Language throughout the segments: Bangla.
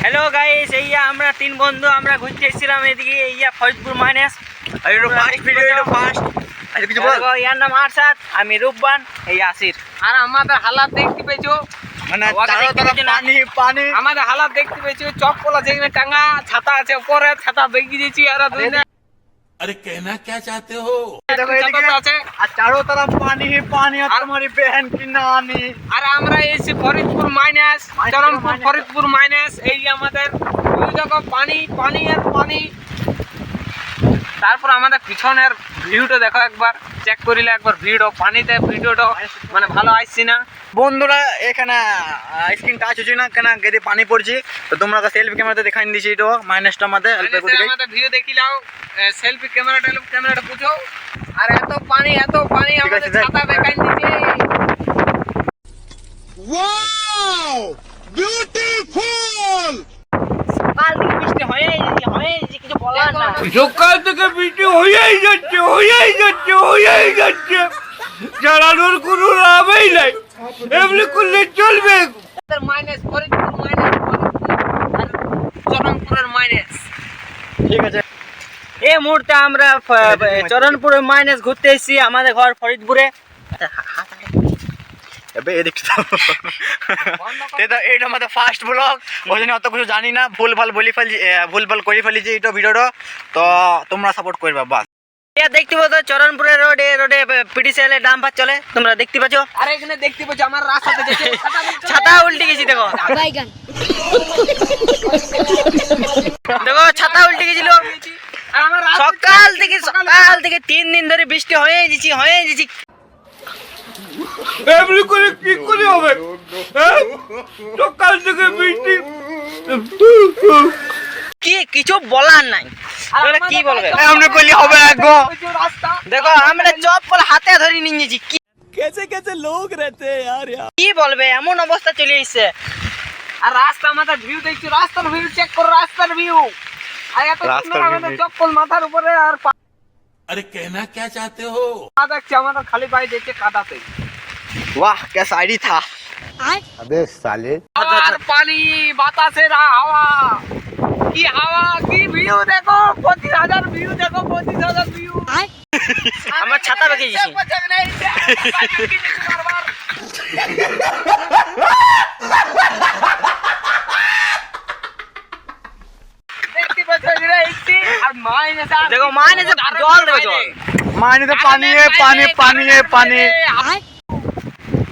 হ্যালো গাইস, এইয়া আমরা তিন বন্ধু আমরা ঘুরতে এসেছিলাম এদিকে এইয়া ফরিদপুর মাইনাস। ইয়ার নাম আরশাদ, আমি রূপবান, এই আসির। আর আমাদের হালাত দেখতে পেয়েছো, মানে পানি আমাদের হালাত দেখতে পেয়েছো। চপ্পলা যেখানে টাঙ্গা, ছাতা আছে উপরে, ছাতা বেগি দিয়েছি। আর अरे कहना क्या चाहते हो? আছে আর চারো তরফ পানি হি পানি আর তোমারি बहन की नानी। আর আমরা এসেছি ফরিদপুর মাইনাস, চরমপুর ফরিদপুর মাইনাস। এই আমাদের দুই জায়গা পানি পানি আর পানি। তারপর আমাদের পিছনের ভিউটা দেখো, একবার চেক করিলে একবার ভিডিও পানিতে ভিডিওটা মানে ভালো আসছে না। বন্ধুরা এখানে স্ক্রিন টাচ হচ্ছে না কেন, গেদে পানি পড়ছে। তো তোমরা সেলফি ক্যামেরাতে দেখাই দিছি, এটা মাইনাসটা আমাদের আমাদের ভিউ দেখি লাও, সেলফি ক্যামেরাটা বুঝো। আর এত পানি আমাদের ছাতা দেখাই দিছে। Wow! Beautiful! কাল থেকে বৃষ্টি হয়েছে কিছু বলার না। সকাল থেকে বৃষ্টি হয়েই যাচ্ছে চালানোর কোনো লাভই নাই, এমনি করলে চলবে। মাইনাস ফরিদপুর মাইনাস আর চরমপুরের মাইনাস। ঠিক আছে, এই মুহূর্তে আমরা চরণপুরের মাইনাস ঘুরতে এসেছি। আমাদের ঘর ফরিদপুরে। এটা আমাদের ফার্স্ট ব্লগ, ওই জন্য অত কিছু জানি না, ভুলভাল করে ফেলেছি এটা ভিডিওটা। তো তোমরা সাপোর্ট করবে বাস। দেখতে পাচ্ছ চরণপুরের রোডে পিটিসিএল ডাম্পার চলে, তোমরা দেখতে পাচ্ছ। আর এখানে দেখতে পাচ্ছ আমার রাস্তাতে যেতে ছাতা উল্টে গেছি, দেখো দেখো ছাতা উল্টে গেছিল। আর আমার সকাল থেকে 3 দিন ধরে বৃষ্টি হয়ে গেছি। এমনি করে কি করে হবে? সকাল থেকে বৃষ্টি, কিছু বলার নাই। কি বলবে এমনি করলে হবে গো। রাস্তা দেখো আমরা চপ্পল হাতে ধরে নিয়েছি। कैसे लोग रहते हैं यार কি বলবে, এমন অবস্থা চলে এসেছে। আর রাস্তা আমাদের ভিউ দেখছি, রাস্তার ভিউ চেক করো, রাস্তার ভিউ। আর এত সুন্দর আমাদের চপ্পল মাথার উপরে আর अरे कहना क्या चाहते हो? পা দেখছি আমাদের খালি পায়ে দেখছে কাদাতে। वाह क्या शायरी था। अबे साले আর পানি বাতাসের হাওয়া, কি হাওয়া কি ভিউ দেখো, 25,000 ভিউ দেখো, 25,000 ভিউ। আমার ছাতা বেঁকে গেছি। দেখতে পাচ্ছ এরা এসছি আর মাইনাস দেখো মাইনাসে জল দেখো, জল मायने पानी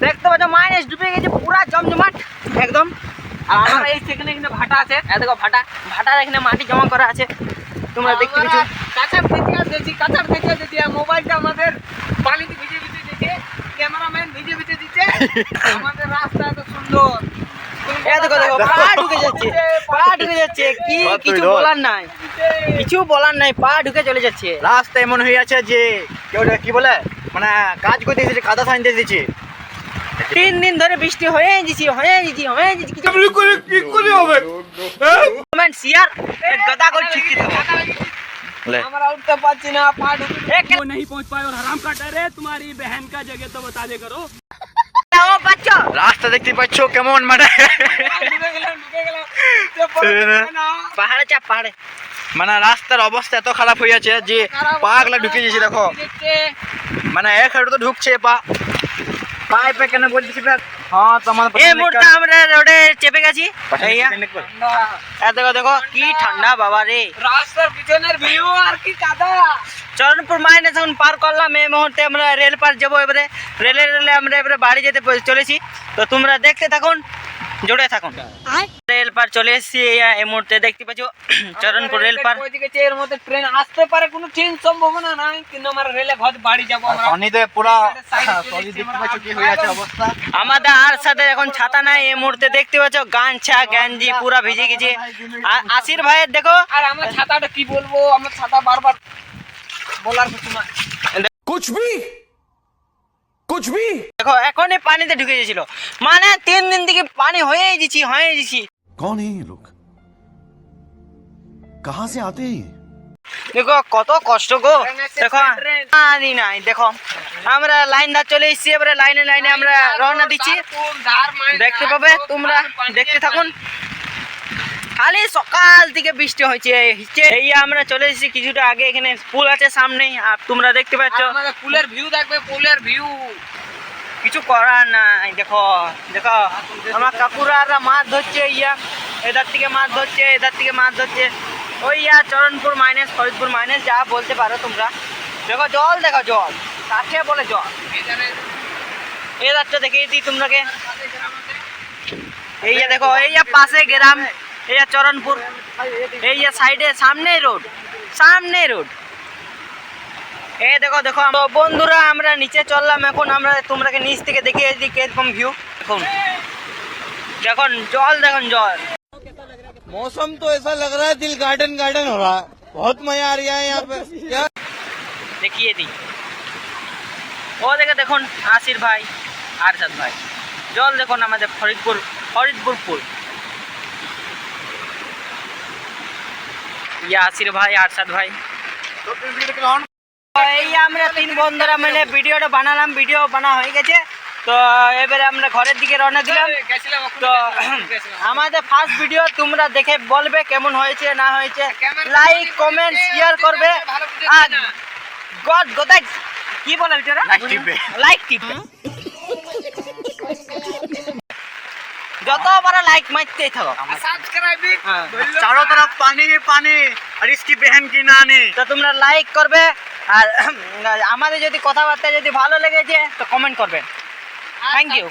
দেখতে পাচ্ছ মাইনাস ডুবে গেছে পুরা জমজমাট একদম। আর আমরা এই সেখানে এখানে ভাটা আছে, এই দেখো ভাটার এখানে মাটি জমা করা আছে, তোমরা দেখতে পাচ্ছ। কাঁচার থেকে দিয়েছি আর মোবাইলটা আমাদের পানিতে ভিজে দিচ্ছে, ক্যামেরাম্যান ভিজে দিচ্ছে। আমাদের রাস্তা এত সুন্দর। এই দেখো পা ঢুকে যাচ্ছে, কিছু বলার নাই, পা ঢুকে চলে যাচ্ছে। রাস্তা এমন হয়ে আছে যে কেউ কি বলে, মানে কাজ করতে এসেছে, কাদা ছাইতে এসেছে। 3 দিন ধরে বৃষ্টি হয়ে গেছি। এমনি করে কি করে হবে? কমেন্ট শেয়ার গদা করে ঠিক আমরা উঠতে পারছি না, পা ঢুকে वो नहीं पहुंच पाए और हराम का डर है, तुम्हारी बहन का जगह तो बता दे करो। রাস্তা দেখতে পাচ্ছ কেমন, মানে পাহাড়ে মানে রাস্তার অবস্থা এত খারাপ হয়ে আছে যে পাগলা ঢুকে গেছে। দেখো মানে এক হাঁটু তো ঢুকছে পাইপে কেন বলছিস। হ্যাঁ তো এই মুহূর্তে আমরা রোডে চেপে গেছি। দেখো কি ঠান্ডা বাবা রে। রাস্তার পিছনের ভিউ আর কি কাদা। চরণপুর মাইনাস এখন পার করলাম। এই মুহূর্তে আমরা রেল পার যাবো, এবারে রেলে আমরা এবারে বাড়ি যেতে চলেছি। তো তোমরা দেখতে থাকুন, জুড়ে থাকুন। রেল পার চলে এসেছি এই মুহূর্তে, দেখতে পাচ্ছ চরণপুর রেল পার। এর মধ্যে ট্রেন আসতে পারে, কোনো ট্রেন সম্ভাবনা নাই, কিন্তু আমরা রেলে বাড়ি যাবো আমরা। আমাদের আর সাথে এখন ছাতা নাই এই মুহূর্তে, দেখতে পাচ্ছ গামছা গেঞ্জি পুরা ভিজে গেছে। আর আসির ভাইয়ের দেখো, আর আমার ছাতাটা কি বলবো, আমার ছাতা বারবার বলার কিছু না। कुछ भी দেখো এখনই পানিতে ঢুকে গেছিল, মানে 3 দিন থেকে পানি হয়ে গেছি। कौन है ये लोग? कहाँ से आते हैं? দেখো কত কষ্ট গো। দেখো পানি নাই, দেখো আমরা লাইন ধরে চলে এসেছি, এবারে লাইনে আমরা রওনা দিচ্ছি। দেখতে পাবে তোমরা, দেখতে থাকুন। খালি সকাল থেকে বৃষ্টি হয়েছে। এই আমরা চলে এসেছি কিছুটা আগে, এখানে পুল আছে সামনেই, আর তোমরা দেখতে পাচ্ছ আর আমাদের পুলের ভিউ দেখবে, পুলের ভিউ। কিছু করার নাই। দেখো দেখো আমার কাকুরা মাছ ধরছে, এধার থেকে মাছ ধরছে, এধার থেকে মাছ ধরছে। ওই চরণপুর মাইনাস, ফরিদপুর মাইনাস, যা বলতে পারো তোমরা। দেখো জল, দেখো জল, কাছে বলে জল। এই রাতটা দেখিয়ে দিই তোমরাকে। এই দেখো, এই পাশে গ্রাম, এই চরণপুর, এই সাইডে সামনে রোড, সামনে রোড। এই দেখো দেখো তো বন্ধুরা, আমরা নিচে চললাম এখন। আমরা তোমরাকে নিচ থেকে দেখিয়ে দিই কিরকম ভিউ। দেখুন দেখুন জল, দেখুন জল। मौसम तो ऐसा लग रहा है दिल गार्डन गार्डन हो रहा है। बहुत मजा आ रहा है यहाँ पे। क्या দেখিয়ে দিই। ও দেখে দেখুন আসির ভাই, আরশাদ ভাই। জল দেখুন আমাদের ফরিদপুর পুল। আসির ভাই, আরশাদ ভাই। এই আমরা 3 বন্ধুরা মানে ভিডিওটা বানালাম, ভিডিও বানা হয়ে গেছে। তো এবারে আমরা ঘরের দিকে রওনা দিলাম। তো আমাদের ফার্স্ট ভিডিও তোমরা দেখে বলবে কেমন হয়েছে না হয়েছে, লাইক কমেন্ট শেয়ার করবে। আর গড গোদাই কি বলে বেচারা, লাইক টিপে যত বড় লাইক মারতেই থাকো। সাবস্ক্রাইব चारों तरफ पानी ही पानी और इसकी बहन की नानी। তো তোমরা লাইক করবে, আর আমাদের যদি কথাবার্তা যদি ভালো লেগেছে তো কমেন্ট করবে। Thank you.